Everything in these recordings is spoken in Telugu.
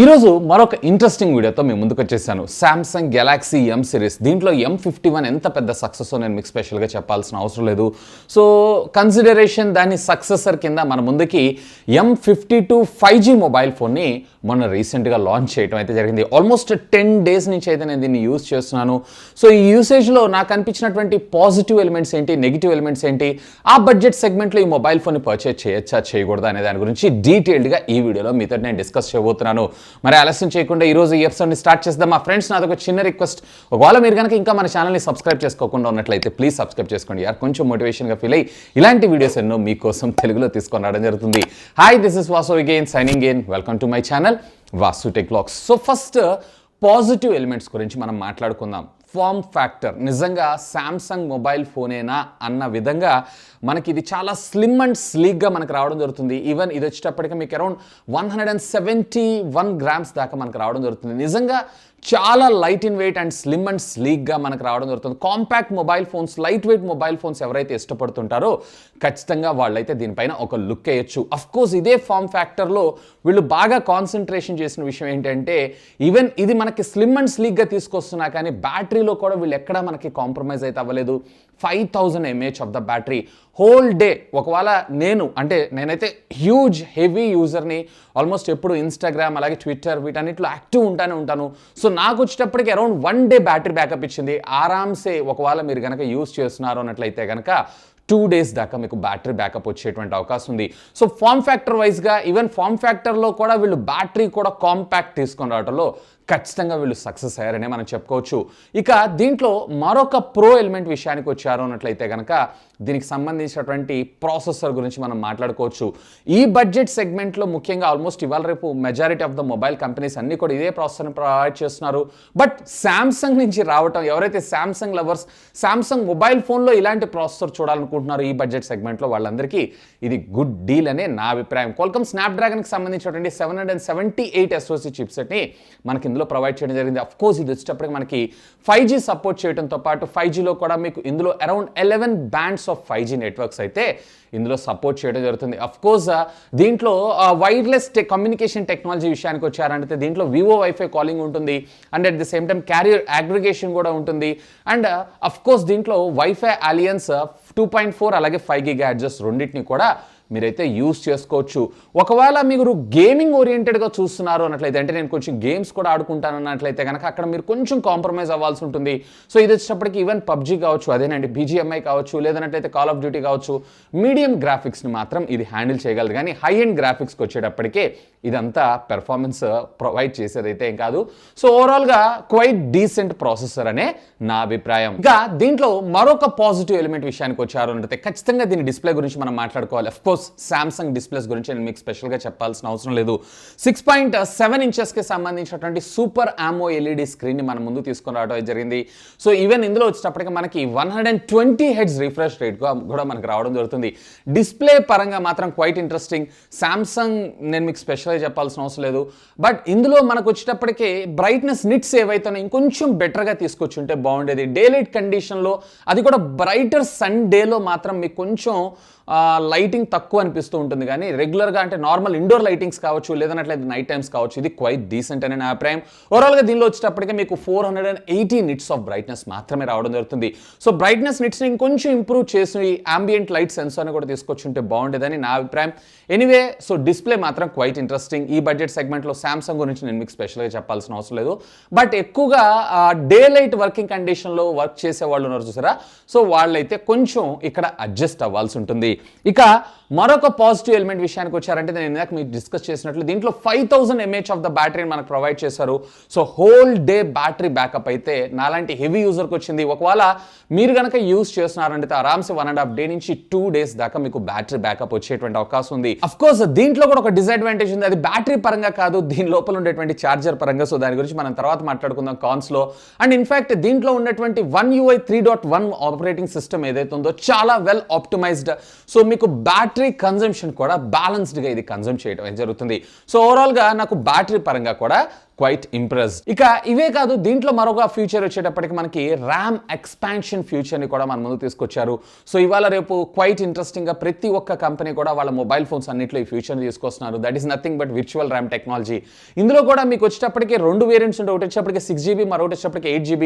ఈరోజు మరొక ఇంట్రెస్టింగ్ వీడియోతో మేము ముందుకు వచ్చేసాను. సామ్సంగ్ గెలాక్సీ ఎం సిరీస్, దీంట్లో M51 ఎంత పెద్ద సక్సెస్ నేను మీకు స్పెషల్గా చెప్పాల్సిన అవసరం లేదు. సో కన్సిడరేషన్ దాని సక్సెసర్ కింద మన ముందుకి M52 5G మొబైల్ ఫోన్ని మొన్న రీసెంట్గా లాంచ్ చేయడం అయితే జరిగింది. ఆల్మోస్ట్ 10 days నుంచి అయితే నేను దీన్ని యూజ్ చేస్తున్నాను. సో ఈ యూసేజ్లో నాకు అనిపించినటువంటి పాజిటివ్ ఎలిమెంట్స్ ఏంటి, నెగిటివ్ ఎలిమెంట్స్ ఏంటి, ఆ బడ్జెట్ సెగ్మెంట్లో ఈ మొబైల్ ఫోన్ని పర్చేజ్ చేయొచ్చా చేయకూడదా అనే దాని గురించి డీటెయిల్డ్గా ఈ వీడియోలో మీతో నేను డిస్కస్ చేయబోతున్నాను. మరి ఆలస్యం చేయకుండా ఈ రోజు ఈ ఎపిసోడ్ని స్టార్ట్ చేద్దాం. మా ఫ్రెండ్స్, నాది ఒక చిన్న రిక్వెస్ట్, ఒకవేళ మీరు కనుక ఇంకా మన ఛానల్ని సబ్స్క్రైబ్ చేసుకోకుండా ఉన్నట్లయితే ప్లీజ్ సబ్స్క్రైబ్ చేసుకోండి యార్. కొంచెం మోటివేషన్గా ఫీల్ అయ్యి ఇలాంటి వీడియోస్ ఎన్నో మీకోసం తెలుగులో తీసుకొని రావడం జరుగుతుంది. Hi, this is Vasu again signing in. Welcome to my channel VaasuTechVlogs. So first positive elements గురించి మనం మాట్లాడుకుందాం. ఫార్మ్ ఫ్యాక్టర్ నిజంగా శాంసంగ్ మొబైల్ ఫోనేనా అన్న విధంగా మనకి ఇది చాలా స్లిమ్ అండ్ స్లీక్గా మనకు రావడం జరుగుతుంది. ఈవెన్ ఇది వచ్చేటప్పటికి మీకు అరౌండ్ 171 grams దాకా మనకు రావడం జరుగుతుంది. నిజంగా చాలా light in weight and slim and స్లీక్గా మనకు రావడం జరుగుతుంది. Compact mobile phones, light weight mobile phones ఎవరైతే ఇష్టపడుతుంటారో ఖచ్చితంగా వాళ్ళైతే దీనిపైన ఒక లుక్ వేయచ్చు. అఫ్కోర్స్ ఇదే ఫార్మ్ ఫ్యాక్టర్లో వీళ్ళు బాగా కాన్సన్ట్రేషన్ చేసిన విషయం ఏంటంటే, ఈవెన్ ఇది మనకి స్లిమ్ అండ్ స్లీక్గా తీసుకొస్తున్నా కానీ బ్యాటరీలో కూడా వీళ్ళు ఎక్కడా మనకి కాంప్రమైజ్ అయితే అవ్వలేదు. 5000 mAh of the battery whole day. ఒకవేళ నేనైతే హ్యూజ్ హెవీ యూజర్ని, ఆల్మోస్ట్ ఎప్పుడు ఇన్స్టాగ్రామ్ అలాగే ట్విట్టర్ వీటన్నిటిలో యాక్టివ్ ఉంటాను. సో నాకు వచ్చేటప్పటికి అరౌండ్ 1 day బ్యాటరీ బ్యాకప్ ఇచ్చింది ఆరామ్సే. ఒకవేళ మీరు కనుక యూజ్ చేస్తున్నారు అన్నట్లయితే కనుక 2 days దాకా మీకు బ్యాటరీ బ్యాకప్ వచ్చేటువంటి అవకాశం ఉంది. సో ఫార్మ్ ఫ్యాక్టర్ వైజ్గా, ఈవెన్ ఫార్మ్ ఫ్యాక్టర్లో కూడా వీళ్ళు బ్యాటరీ కూడా కాంపాక్ట్ తీసుకొని రావడంలో ఖచ్చితంగా వీళ్ళు సక్సెస్ అయ్యారనే మనం చెప్పుకోవచ్చు. ఇక దీంట్లో మరొక ప్రో ఎలిమెంట్ విషయానికి వచ్చారు అన్నట్లయితే కనుక దీనికి సంబంధించినటువంటి ప్రాసెసర్ గురించి మనం మాట్లాడుకోవచ్చు. ఈ బడ్జెట్ సెగ్మెంట్లో ముఖ్యంగా ఆల్మోస్ట్ ఇవాళ రేపు majority of the mobile companies అన్నీ కూడా ఇదే ప్రాసెసర్ని ప్రొవైడ్ చేస్తున్నారు. బట్ శాంసంగ్ నుంచి రావటం, ఎవరైతే శాంసంగ్ లవర్స్, శాంసంగ్ మొబైల్ ఫోన్లో ఇలాంటి ప్రాసెసర్ చూడాలనుకుంటున్నారు ఈ బడ్జెట్ సెగ్మెంట్లో, వాళ్ళందరికీ ఇది గుడ్ డీల్ అనే నా అభిప్రాయం. క్వాల్కమ్ స్నాప్డ్రాగన్కి సంబంధించినటువంటి 778 SoC చిప్సెట్ని మనకి ఇందులో ప్రొవైడ్ చేయడం జరిగింది. అఫ్కోర్స్ ఇది వచ్చేటప్పటికి మనకి 5G సపోర్ట్ చేయడంతో పాటు 5Gలో కూడా మీకు ఇందులో around 11 bands of 5G networks అయితే ఇందులో సపోర్ట్ చేయడం జరుగుతుంది. అఫ్కోర్స్ దీంట్లో వైర్లెస్ కమ్యూనికేషన్ టెక్నాలజీ విషయానికి వచ్చారంటే దీంట్లో వివో వైఫై కాలింగ్ ఉంటుంది and at the same time carrier aggregation కూడా ఉంటుంది. అండ్ అఫ్కోర్స్ దీంట్లో వైఫై అలియన్స్ 2.4 అలాగే 5 GHz రెండింటిని కూడా మీరైతే యూస్ చేసుకోవచ్చు. ఒకవేళ మీరు గేమింగ్ ఓరియంటెడ్గా చూస్తున్నారు అన్నట్లయితే, అంటే నేను కొంచెం గేమ్స్ కూడా ఆడుకుంటాను అన్నట్లయితే కనుక అక్కడ మీరు కొంచెం కాంప్రమైజ్ అవ్వాల్సి ఉంటుంది. సో ఇది వచ్చేటప్పటికి ఈవెన్ పబ్జీ కావచ్చు, అదేనండి BGMI కావచ్చు, లేదన్నట్లయితే కాల్ ఆఫ్ డ్యూటీ కావచ్చు, మీడియం గ్రాఫిక్స్ని మాత్రం ఇది హ్యాండిల్ చేయగలదు. కానీ హై ఎండ్ గ్రాఫిక్స్కి వచ్చేటప్పటికే ఇదంతా పెర్ఫార్మెన్స్ ప్రొవైడ్ చేసేదైతే ఏం కాదు. సో ఓవరాల్గా క్వైట్ డీసెంట్ ప్రాసెసర్ అనే నా అభిప్రాయం. ఇంకా దీంట్లో మరొక పాజిటివ్ ఎలిమెంట్ విషయానికి వచ్చారు అంటే ఖచ్చితంగా దీని డిస్ప్లే గురించి మనం మాట్లాడుకోవాలి. అఫ్కోర్స్ శాంసంగ్ డిస్ప్లేస్ గురించి నేను మీకు స్పెషల్గా చెప్పాల్సిన అవసరం లేదు. 6.7 inchesకి సంబంధించినటువంటి సూపర్ AMO LED స్క్రీన్ని మన ముందు తీసుకొని రావడం జరిగింది. సో ఈవెన్ ఇందులో వచ్చేటప్పటికి మనకి 120 Hz రిఫ్రెష్ రేట్ కూడా మనకు రావడం జరుగుతుంది. డిస్ప్లే పరంగా మాత్రం క్వైట్ ఇంట్రెస్టింగ్. శాంసంగ్ నేను మీకు స్పెషల్గా చెప్పాల్సిన అవసరం లేదు. బట్ ఇందులో మనకు వచ్చేటప్పటికి బ్రైట్నెస్ నిట్స్ ఏవైతే ఇంకొంచెం బెటర్గా తీసుకొచ్చుంటే బాగుండేది. డే లైట్ కండిషన్లో, అది కూడా బ్రైటర్ సన్ డేలో మాత్రం మీకు కొంచెం లైటింగ్ తక్కువ అనిపిస్తూ ఉంటుంది. కానీ రెగ్యులర్గా అంటే నార్మల్ ఇండోర్ లైటింగ్స్ కావచ్చు, లేదన్నట్లయితే నైట్ టైమ్స్ కావచ్చు, ఇది క్వైట్ డీసెంట్ అనే నా అభిప్రాయం. ఓవరాల్గా దీనిలో వచ్చేటప్పటికే మీకు 480 nits ఆఫ్ బ్రైట్నెస్ మాత్రమే రావడం జరుగుతుంది. సో బ్రైట్నెస్ నిట్స్ని ఇంకొంచెం ఇంప్రూవ్ చేసి ఆంబియంట్ లైట్ సెన్సార్ని కూడా తీసుకొచ్చుంటే బాగుండేదని నా అభిప్రాయం. ఎనీవే, సో డిస్ప్లే మాత్రం క్వైట్ ఇంట్రెస్టింగ్. ఈ బడ్జెట్ సెగ్మెంట్లో శాంసంగ్ గురించి నేను మీకు స్పెషల్గా చెప్పాల్సిన అవసరం లేదు. బట్ ఎక్కువగా డే లైట్ వర్కింగ్ కండిషన్లో వర్క్ చేసే వాళ్ళు ఉన్నారు చూసారా, సో వాళ్ళైతే కొంచెం ఇక్కడ అడ్జస్ట్ అవ్వాల్సి ఉంటుంది. ఇక మరొక పాజిటివ్ ఎలిమెంట్ విషయానికి వచ్చారంటే నేను ఇందాక మీకు డిస్కస్ చేసినట్లు దీంట్లో 5000 mAh ఆఫ్ ద బ్యాటరీని మనకు ప్రొవైడ్ చేశారు. So whole day battery backup అయితే నాలాంటి హెవీ యూజర్కి వచ్చింది. ఒకవేళ మీరు కనుక యూజ్ చేస్తున్నారంటే ఆరామ్సే 1.5 day నుంచి 2 days దాకా మీకు బ్యాటరీ బ్యాకప్ వచ్చేటువంటి అవకాశం ఉంది. అఫ్కోర్స్ దీంట్లో కూడా ఒక డిసడ్వాంటేజ్ ఉంది. అది బ్యాటరీ పరంగా కాదు, దీని లోపల ఉండేటువంటి ఛార్జర్ పరంగా. సో దాని గురించి మనం తర్వాత మాట్లాడుకుందాం కాన్స్లో. అండ్ ఇన్ఫాక్ట్ దీంట్లో ఉన్నటువంటి One UI 3.1 ఆపరేటింగ్ సిస్టమ్ ఏదైతే ఉందో చాలా వెల్ ఆప్టిమైజ్డ్. సో మీకు బ్యాటరీ కన్జంప్షన్ కూడా బ్యాలెన్స్డ్గా ఇది కన్జంప్ చేయడం జరుగుతుంది. సో ఓవరాల్గా నాకు బ్యాటరీ పరంగా కూడా క్వైట్ ఇంప్రెస్డ్. ఇక ఇవే కాదు, దీంట్లో మరొక ఫ్యూచర్ వచ్చేటప్పటికి మనకి ర్యామ్ ఎక్స్పాన్షన్ ఫ్యూచర్ని కూడా మన ముందు తీసుకొచ్చారు. సో ఇవాళ రేపు క్వైట్ ఇంట్రెస్టింగ్గా ప్రతి ఒక్క కంపెనీ కూడా వాళ్ళ మొబైల్ ఫోన్స్ అన్నింటిలో ఈ ఫ్యూచర్ని తీసుకొస్తున్నారు. That is nothing but virtual RAM technology. ఇందులో కూడా మీకు వచ్చేటప్పటికి 2 వేరియంట్స్ ఉంటాయి. ఒకటి వచ్చేటప్పటికి 6GB, మరొకటి వచ్చేటప్పటికి 8GB.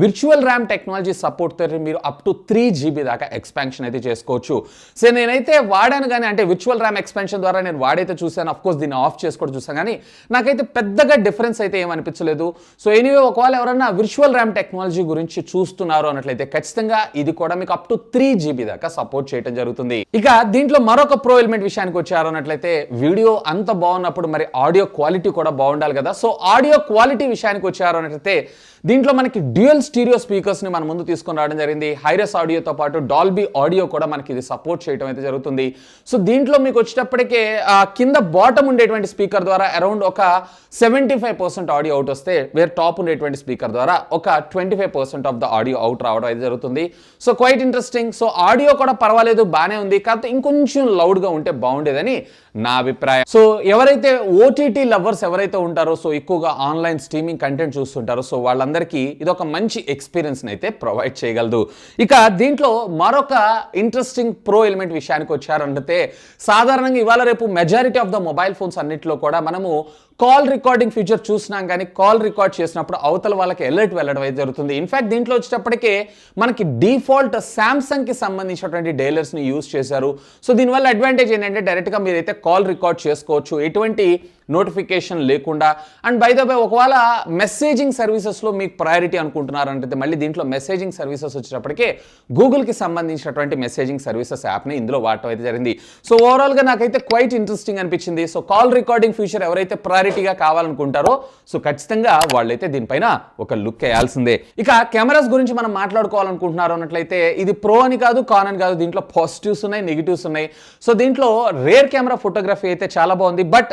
విర్చువల్ ర్యామ్ టెక్నాలజీ సపోర్ట్తో మీరు అప్ టు 3GB దాకా ఎక్స్పాన్షన్ అయితే చేసుకోవచ్చు. సో నేనైతే వాడాను కానీ, అంటే విర్చువల్ ర్యామ్ ఎక్స్పాన్షన్ ద్వారా నేను వాడైతే చూశాను. అఫ్ కోర్స్ దీన్ని ఆఫ్ చేసుకోవడం చూసాను, కానీ నాకైతే పెద్దగా డిఫరెన్స్ అయితే ఏమనిపించలేదు. సో ఎనీవే, ఒకవేళ ఎవరన్నా విర్చువల్ ర్యామ్ టెక్నాలజీ గురించి చూస్తున్నారు అన్నట్లయితే ఖచ్చితంగా ఇది కూడా మీకు అప్ టు 3GB దాకా సపోర్ట్ చేయడం జరుగుతుంది. ఇక దీంట్లో మరొక ప్రో ఎలిమెంట్ విషయానికి వచ్చారు అన్నట్లయితే, వీడియో అంత బాగున్నప్పుడు మరి ఆడియో క్వాలిటీ కూడా బాగుండాలి కదా. సో ఆడియో క్వాలిటీ విషయానికి వచ్చారు అన్నట్లయితే దీంట్లో మనకి డ్యూయల్ స్టీరియో స్పీకర్స్ని మన ముందు తీసుకొని రావడం జరిగింది. హైరస్ ఆడియోతో పాటు డాల్బీ ఆడియో కూడా మనకి ఇది సపోర్ట్ చేయడం అయితే జరుగుతుంది. సో దీంట్లో మీకు వచ్చేటప్పటికే కింద బాటమ్ ఉండేటువంటి స్పీకర్ ద్వారా అరౌండ్ ఒక 75% ఆడియో అవుట్ వస్తే, వేరే టాప్ ఉండేటువంటి స్పీకర్ ద్వారా ఒక 25% ఆఫ్ ద ఆడియో అవుట్ రావడం అయితే జరుగుతుంది. So quite interesting. So audio కూడా పర్వాలేదు, బాగానే ఉంది, కాకపోతే ఇంకొంచెం లౌడ్గా ఉంటే బాగుండేదని నా అభిప్రాయం. సో ఎవరైతే ఓటీటీ లవర్స్ ఎవరైతే ఉంటారో, సో ఎక్కువగా ఆన్లైన్ స్ట్రీమింగ్ కంటెంట్ చూస్తుంటారో, సో వాళ్ళందరికీ ఇది ఒక మంచి ఎక్స్పీరియన్స్ని అయితే ప్రొవైడ్ చేయగలదు. ఇక దీంట్లో మరొక ఇంట్రెస్టింగ్ ప్రో ఎలిమెంట్ విషయానికి వచ్చారంటే, సాధారణంగా ఇవాళ రేపు majority of the mobile phones అన్నింటిలో కూడా మనము కాల్ రికార్డింగ్ ఫీచర్ చూసినాం, కానీ కాల్ రికార్డ్ చేసినప్పుడు అవతల వాళ్ళకి అలర్ట్ వెళ్ళడం అయితే జరుగుతుంది. ఇన్ఫాక్ట్ దీంట్లో వచ్చేటప్పటికే మనకి డిఫాల్ట్ శాంసంగ్కి సంబంధించినటువంటి డైలర్స్ని యూజ్ చేశారు. సో దీనివల్ల అడ్వాంటేజ్ ఏంటంటే డైరెక్ట్గా మీరైతే కాల్ రికార్డ్ చేసుకోవచ్చు ఎటువంటి నోటిఫికేషన్ లేకుండా. అండ్ బై ద వే, ఒకవేళ మెసేజింగ్ సర్వీసెస్లో మీకు ప్రయారిటీ అనుకుంటున్నారంటే మళ్ళీ దీంట్లో మెసేజింగ్ సర్వీసెస్ వచ్చేటప్పటికే గూగుల్కి సంబంధించినటువంటి మెసేజింగ్ సర్వీసెస్ యాప్ని ఇందులో వాడటం అయితే జరిగింది. సో ఓవరాల్గా నాకైతే క్వైట్ ఇంట్రెస్టింగ్ అనిపించింది. సో కాల్ రికార్డింగ్ ఫీచర్ ఎవరైతే ప్రయారిటీగా కావాలనుకుంటారో సో ఖచ్చితంగా వాళ్ళైతే దీనిపైన ఒక లుక్ వేయాల్సిందే. ఇక కెమెరాస్ గురించి మనం మాట్లాడుకోవాలనుకుంటున్నారు అన్నట్లయితే ఇది ప్రో అని కాదు, కాన్ అని కాదు, దీంట్లో పాజిటివ్స్ ఉన్నాయి, నెగిటివ్స్ ఉన్నాయి. సో దీంట్లో రేర్ కెమెరా ఫోటోగ్రఫీ అయితే చాలా బాగుంది. బట్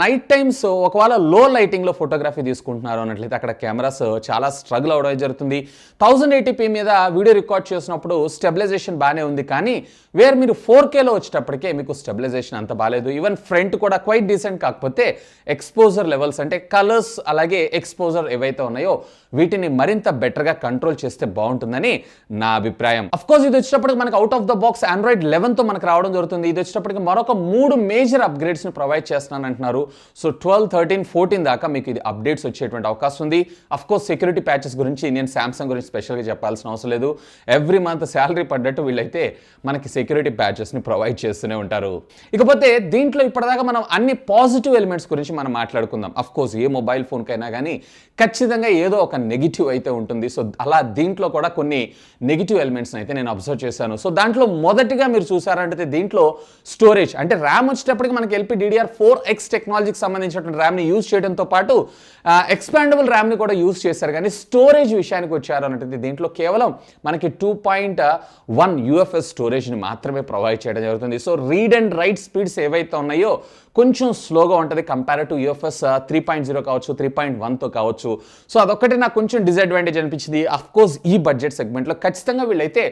నైట్ టైమ్స్ ఒకవేళ లో లైటింగ్లో ఫోటోగ్రఫీ తీసుకుంటున్నారు అన్నట్లయితే అక్కడ కెమెరాస్ చాలా స్ట్రగుల్ అవడం జరుగుతుంది. 1080p మీద వీడియో రికార్డ్ చేసినప్పుడు స్టెబిలైజేషన్ బాగానే ఉంది, కానీ వేర్ మీరు 4Kలో వచ్చేటప్పటికే మీకు స్టెబిలైజేషన్ అంత బాగాలేదు. ఈవెన్ ఫ్రంట్ కూడా క్వైట్ డీసెంట్, కాకపోతే ఎక్స్పోజర్ లెవెల్స్ అంటే కలర్స్ అలాగే ఎక్స్పోజర్ ఏవైతే ఉన్నాయో వీటిని మరింత బెటర్గా కంట్రోల్ చేస్తే బాగుంటుందని నా అభిప్రాయం. అఫ్ కోర్స్ ఇది వచ్చేటప్పటికి మనకు out of the box Android 11తో మనకు రావడం జరుగుతుంది. ఇది వచ్చేటప్పటికి మరొక 3 మేజర్ అప్గ్రేడ్స్ని ప్రొవైడ్ చేస్తున్నాను అంటున్నారు. సో 12, 13, 14 దాకా మీకు ఇది అప్డేట్స్ వచ్చేటువంటి అవకాశం ఉంది. అఫ్ కోర్స్ సెక్యూరిటీ ప్యాచెస్ గురించి నేను శాంసంగ్ గురించి స్పెషల్గా చెప్పాల్సిన అవసరం లేదు. ఎవ్రీ మంత్ శాలరీ పడ్డట్టు వీళ్ళైతే మనకి సెక్యూరిటీ ప్యాచెస్ని ప్రొవైడ్ చేస్తూనే ఉంటారు. ఇకపోతే దీంట్లో ఇప్పటిదాకా మనం అన్ని పాజిటివ్ ఎలిమెంట్స్ గురించి మనం మాట్లాడుకుందాం. అఫ్ కోర్స్ ఏ మొబైల్ ఫోన్కైనా కానీ ఖచ్చితంగా ఏదో ఒక నెగిటివ్ అయితే ఉంటుంది. సో అలా దీంట్లో కూడా కొన్ని నెగిటివ్ ఎలిమెంట్స్ని అయితే నేను అబ్జర్వ్ చేశాను. సో దాంట్లో మొదటిగా మీరు చూసారంటే దీంట్లో స్టోరేజ్ అంటే ర్యామ్ వచ్చేటప్పటికి మనకి LPDDR4X టెక్నాలజీకి సంబంధించినటువంటి ర్యామ్ని యూజ్ చేయడంతో పాటు ఎక్స్పాండబుల్ ర్యామ్ని కూడా యూజ్ చేశారు. కానీ స్టోరేజ్ విషయానికి వచ్చారు అంటే దీంట్లో కేవలం మనకి 2.1 UFS స్టోరేజ్ని మాత్రమే ప్రొవైడ్ చేయడం జరుగుతుంది. So read and right speeds ఏవైతే ఉన్నాయో కొంచెం స్లోగా ఉంటుంది కంపేర్ టు UFS 3.0 కావచ్చు, 3.1తో కావచ్చు. సో అదొక్కటి నాకు కొంచెం డిసడ్వాంటేజ్ అనిపించింది. అఫ్ కోర్స్ ఈ బడ్జెట్ సెగ్మెంట్లో ఖచ్చితంగా వీళ్ళైతే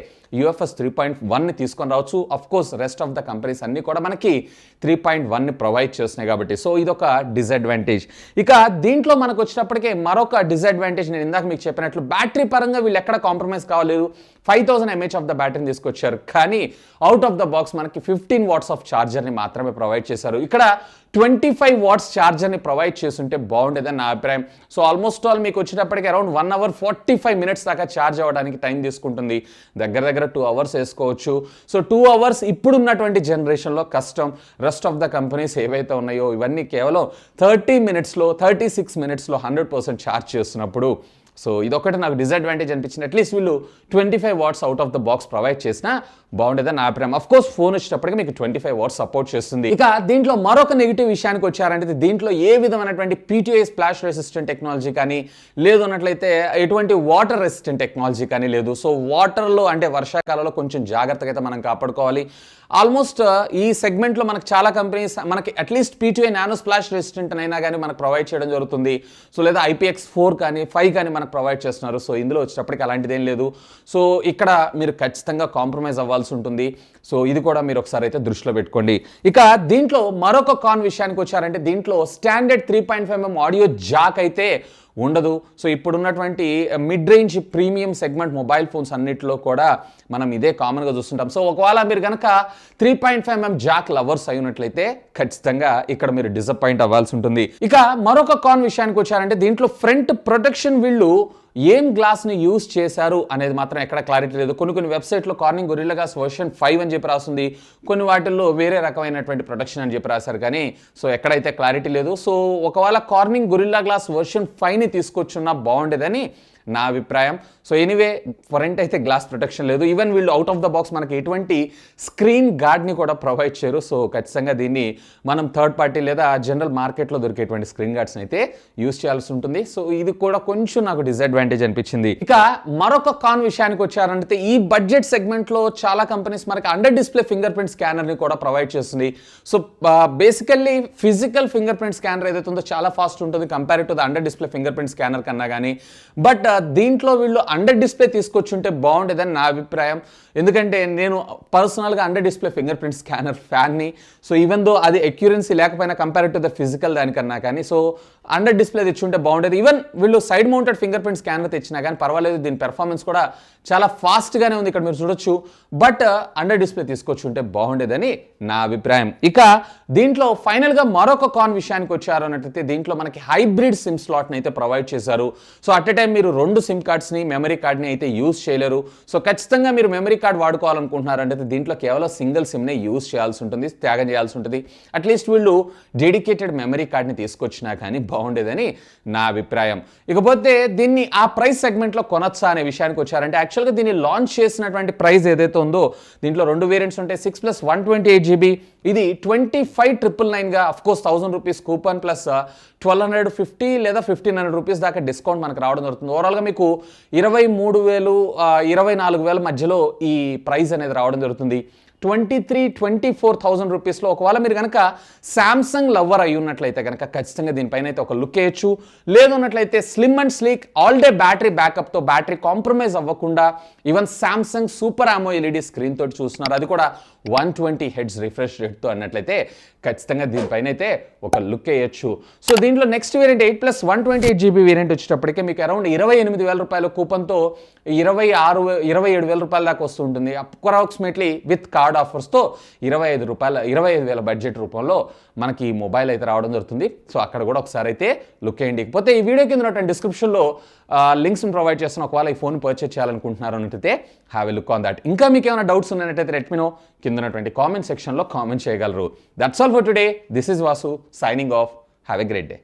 UFS 3.1ని తీసుకొని రావచ్చు. Of course rest of the companies అన్నీ కూడా మనకి 3.1ని ప్రొవైడ్ చేస్తున్నాయి కాబట్టి సో ఇదొక డిసడ్వాంటేజ్. ఇక దీంట్లో మనకు వచ్చినప్పటికే మరొక డిసడ్వాంటేజ్ నేను ఇందాక మీకు చెప్పినట్లు బ్యాటరీ పరంగా వీళ్ళు ఎక్కడ కాంప్రమైజ్ కావలేదు. 5000 mAh ఆఫ్ ద బ్యాటరీని తీసుకొచ్చారు, కానీ అవుట్ ఆఫ్ ద బాక్స్ మనకి 15 watts ఆఫ్ ఛార్జర్ని మాత్రమే ప్రొవైడ్ చేశారు. ఇక్కడ 25 watts ఛార్జర్ని ప్రొవైడ్ చేస్తుంటే బాగుండేదని నా అభిప్రాయం. సో ఆల్మోస్ట్ ఆల్ మీకు వచ్చేటప్పటికి అరౌండ్ 1 hour 45 minutes దాకా ఛార్జ్ అవ్వడానికి టైం తీసుకుంటుంది. దగ్గర 2 hours వేసుకోవచ్చు. సో 2 hours ఇప్పుడున్నటువంటి జనరేషన్లో కష్టం. రెస్ట్ ఆఫ్ ద కంపెనీస్ ఏవైతే ఉన్నాయో ఇవన్నీ కేవలం 30 minutesలో 36 minutesలో 100% ఛార్జ్ చేస్తున్నప్పుడు సో ఇదొకటి నాకు డిసడ్వాంటేజ్ అనిపించింది. అట్లీస్ట్ వీళ్ళు 25 watts out of the box provide చేసినా బాగుండేదని నా అభిప్రాయం. అఫ్ కోర్స్ ఫోన్ వచ్చేటప్పటికి మీకు 25 watts సపోర్ట్ చేస్తుంది. ఇక దీంట్లో మరొక నెగిటివ్ విషయానికి వచ్చారంటే దీంట్లో ఏ విధమైనటువంటి PTI స్ప్లాష్ రెసిస్టెంట్ టెక్నాలజీ కానీ లేదు అన్నట్లయితే ఎటువంటి వాటర్ రెసిస్టెంట్ టెక్నాలజీ కానీ లేదు. సో వాటర్లో అంటే వర్షాకాలంలో కొంచెం జాగ్రత్తగా అయితే మనం కాపాడుకోవాలి. ఆల్మోస్ట్ ఈ సెగ్మెంట్లో మనకు చాలా కంపెనీస్ మనకి at least PTI nano splash resistant అయినా కానీ మనకు ప్రొవైడ్ చేయడం జరుగుతుంది. సో లేదా IPX4 కానీ 5 కానీ మనకు ప్రొవైడ్ చేస్తున్నారు. సో ఇందులో వచ్చేటప్పటికి అలాంటిదేం లేదు. సో ఇక్కడ మీరు ఖచ్చితంగా కాంప్రమైజ్ అవ్వాల్సి ఉంటుంది. సో ఇది కూడా మీరు ఒకసారి అయితే దృష్టిలో పెట్టుకోండి. ఇక దీంట్లో మరొక కాన్ విషయానికి వచ్చారంటే దీంట్లో స్టాండర్డ్ 3.5mm ఆడియో జాక్ అయితే ఉండదు. సో ఇప్పుడున్నటువంటి mid range premium segment mobile phones అన్నిటిలో కూడా మనం ఇదే కామన్గా చూస్తుంటాం. సో ఒకవేళ మీరు కనుక 3.5mm జాక్ లవర్స్ అయినట్లయితే ఖచ్చితంగా ఇక్కడ మీరు డిసప్పాయింట్ అవ్వాల్సి ఉంటుంది. ఇక మరొక కాన్ విషయానికి వచ్చారంటే దీంట్లో ఫ్రంట్ ప్రొటెక్షన్ వీళ్ళు ఏం గ్లాస్ని యూజ్ చేశారు అనేది మాత్రం ఎక్కడ క్లారిటీ లేదు. కొన్ని వెబ్సైట్లో కార్నింగ్ గొరిల్లా గ్లాస్ వర్షన్ 5 అని చెప్పి రాస్తుంది, కొన్ని వాటిల్లో వేరే రకమైనటువంటి ప్రొటెక్షన్ అని చెప్పి రాశారు. కానీ సో ఎక్కడైతే క్లారిటీ లేదు. సో ఒకవేళ కార్నింగ్ గొరిల్లా గ్లాస్ వర్షన్ 5ని తీసుకొచ్చున్నా బాగుండేదని నా అభిప్రాయం. సో ఎనీవే ఫ్రంట్ అయితే గ్లాస్ ప్రొటెక్షన్ లేదు. ఈవెన్ వీళ్ళు అవుట్ ఆఫ్ ద బాక్స్ మనకి ఎటువంటి స్క్రీన్ గార్డ్ని కూడా ప్రొవైడ్ చేయరు. సో ఖచ్చితంగా దీన్ని మనం థర్డ్ పార్టీ లేదా జనరల్ మార్కెట్లో దొరికేటువంటి స్క్రీన్ గార్డ్స్ని అయితే యూస్ చేయాల్సి ఉంటుంది. సో ఇది కూడా కొంచెం నాకు డిసడ్వాంటేజ్ అనిపించింది. ఇక మరొక కాన్ విషయానికి వచ్చారంటే ఈ బడ్జెట్ సెగ్మెంట్లో చాలా కంపెనీస్ మనకి అండర్ డిస్ప్లే ఫింగర్ ప్రింట్ స్కానర్ని కూడా ప్రొవైడ్ చేస్తుంది. So basically physical finger print scanner ఏదైతే ఉందో చాలా ఫాస్ట్ ఉంటుంది compare to the under display finger print scanner కన్నా కానీ. బట్ దీంట్లో వీళ్ళు అండర్ డిస్ప్లే తీసుకొచ్చుంటే బాగుండేదని నా అభిప్రాయం. ఎందుకంటే నేను పర్సనల్గా under display finger print scanner ఫ్యాన్ని. సో ఈవెన్ దో అది అక్యూరెన్సీ లేకపోయినా కంపేర్ టు ద ఫిజికల్ దానికన్నా కానీ సో అండర్ డిస్ప్లే తెచ్చుంటే బాగుండేది. ఈవెన్ వీళ్ళు side mounted finger print scanner తెచ్చినా కానీ పర్వాలేదు, దీని పెర్ఫార్మెన్స్ కూడా చాలా ఫాస్ట్గానే ఉంది, ఇక్కడ మీరు చూడొచ్చు. బట్ అండర్ డిస్ప్లే తీసుకొచ్చుంటే బాగుండేదని నా అభిప్రాయం. ఇక దీంట్లో ఫైనల్గా మరొక కాన్ విషయానికి వచ్చారు అన్నట్లయితే దీంట్లో మనకి హైబ్రిడ్ సిమ్ స్లాట్ని అయితే ప్రొవైడ్ చేశారు. సో అట్ ఎ టైం మీరు 2 సిమ్ కార్డ్స్ని మెమరీ కార్డ్ని అయితే యూజ్ చేయలేరు. సో ఖచ్చితంగా మీరు మెమరీ కార్డ్ వాడుకోవాలనుకుంటున్నారంటే దీంట్లో కేవలం సింగిల్ సిమ్నే యూజ్ చేయాల్సి ఉంటుంది, త్యాగం చేయాల్సి ఉంటుంది. అట్లీస్ట్ వీళ్ళు డెడికేటెడ్ మెమరీ కార్డ్ని తీసుకొచ్చినా కానీ బాగుండేదని నా అభిప్రాయం. ఇకపోతే దీన్ని ఆ ప్రైస్ సెగ్మెంట్లో కొనొచ్చా అనే విషయానికి వచ్చారంటే యాక్చువల్గా దీన్ని లాంచ్ చేసినటువంటి ప్రైస్ ఏదైతే ఉందో దీంట్లో 2 వేరియంట్స్ ఉంటాయి, 6 + 128GB. ఇది 25,999గా అఫ్కోర్స్ 1000 రూపీస్ కూపన్ ప్లస్ 1250 లేదా 1500 రూపీస్ దాకా డిస్కౌంట్ మనకు రావడం జరుగుతుంది. ఓవరాల్గా మీకు 23,000 24,000 మధ్యలో ఈ ప్రైస్ అనేది రావడం జరుగుతుంది. 23,000-24,000 రూపీస్లో ఒకవేళ మీరు కనుక శాంసంగ్ లవర్ అయి ఉన్నట్లయితే కనుక ఖచ్చితంగా దీనిపైన అయితే ఒక లుక్ వేయచ్చు. లేదన్నట్లయితే slim and sleek all day battery బ్యాకప్తో బ్యాటరీ కాంప్రమైజ్ అవ్వకుండా even Samsung super AMOLED LED screen తోటి చూస్తున్నారు, అది కూడా 120 Hz రిఫ్రెష్ రేట్తో అన్నట్లయితే ఖచ్చితంగా దీనిపైన అయితే ఒక లుక్ వేయచ్చు. సో దీంట్లో నెక్స్ట్ వేరియంట్ 8 + 128GB వేరియంట్ వచ్చేటప్పటికే మీకు అరౌండ్ 28,000 రూపాయల కూపన్తో 27,000 రూపాయల దాకా వస్తుంటుంది. అప్రాక్సిమేట్లీ విత్ కార్డ్ ఆఫర్స్తో 25,000 బడ్జెట్ రూపంలో మనకి ఈ మొబైల్ అయితే రావడం జరుగుతుంది. సో అక్కడ కూడా ఒకసారి అయితే లుక్ వేయండి. ఇకపోతే ఈ వీడియో కింద ఉన్నటువంటి డిస్క్రిప్షన్లో లింక్స్ని ప్రొవైడ్ చేస్తున్న ఒకవేళ ఈ ఫోన్ పర్చేస్ చేయాలనుకుంటున్నారు అన్నట్లయితే have a look on that. ఇంకా మీకు ఏమైనా డౌట్స్ ఉన్నట్టయితే లెట్ మీ నో, కింద ఉన్నటువంటి కామెంట్ సెక్షన్లో కామెంట్ చేయగలరు. That's all for today. This is Vasu signing off. Have a great day.